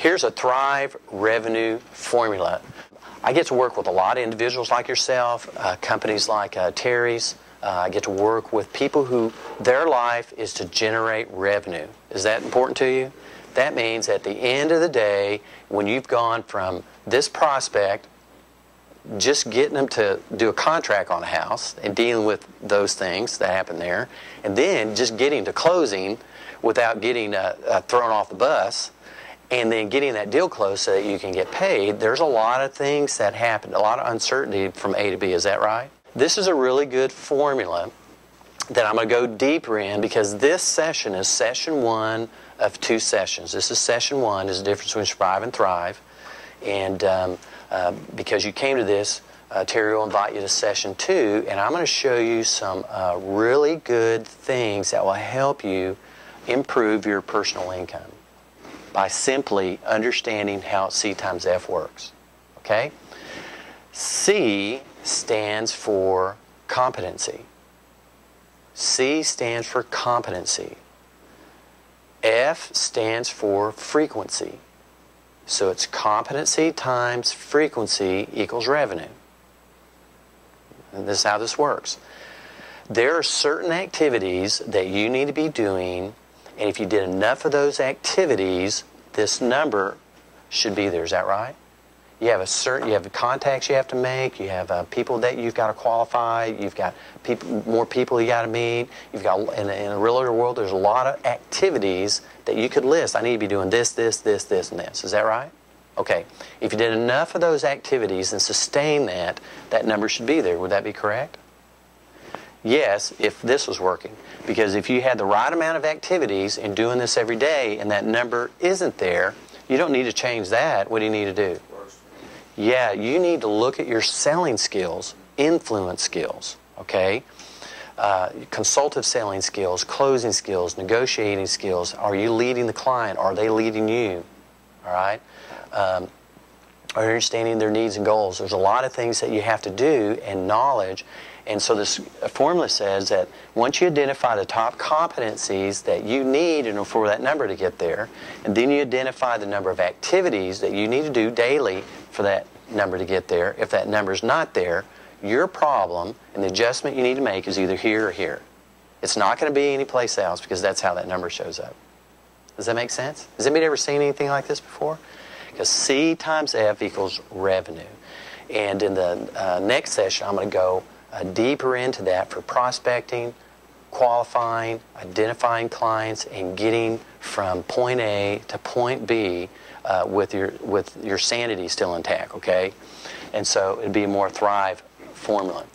Here's a Thrive revenue formula. I get to work with a lot of individuals like yourself, companies like Terry's. I get to work with people who their life is to generate revenue. Is that important to you? That means at the end of the day, when you've gone from this prospect, just getting them to do a contract on a house and dealing with those things that happen there, and then just getting to closing without getting thrown off the bus, and then getting that deal closed so that you can get paid, there's a lot of things that happen, a lot of uncertainty from A to B. Is that right? This is a really good formula that I'm going to go deeper in, because this session is session 1 of 2 sessions. This is session 1, is the difference between survive and thrive. And because you came to this, Terry will invite you to session 2, and I'm going to show you some really good things that will help you improve your personal income by simply understanding how C times F works. Okay? C stands for competency. C stands for competency. F stands for frequency. So it's competency times frequency equals revenue. And this is how this works. There are certain activities that you need to be doing, and if you did enough of those activities, this number should be there. Is that right? You have contacts you have to make. You have people that you've got to qualify. You've got more people you got to meet. You've got in the real world, there's a lot of activities that you could list. I need to be doing this, this, this, this, and this. Is that right? Okay. If you did enough of those activities and sustain that, that number should be there. Would that be correct? Yes, if this was working. Because if you had the right amount of activities and doing this every day and that number isn't there, you don't need to change that. What do you need to do? Yeah, you need to look at your selling skills, influence skills, okay? Consultative selling skills, closing skills, negotiating skills. Are you leading the client? Are they leading you? All right? Are you understanding their needs and goals? There's a lot of things that you have to do, and knowledge. And so this formula says that once you identify the top competencies that you need in order for that number to get there, and then you identify the number of activities that you need to do daily for that number to get there, if that number is not there, your problem and the adjustment you need to make is either here or here. It's not going to be anyplace else, because that's how that number shows up. Does that make sense? Has anybody ever seen anything like this before? Because C times F equals revenue. And in the next session, I'm going to go deeper into that for prospecting, qualifying, identifying clients, and getting from point A to point B with your sanity still intact, okay? And so it'd be a more Thrive formula.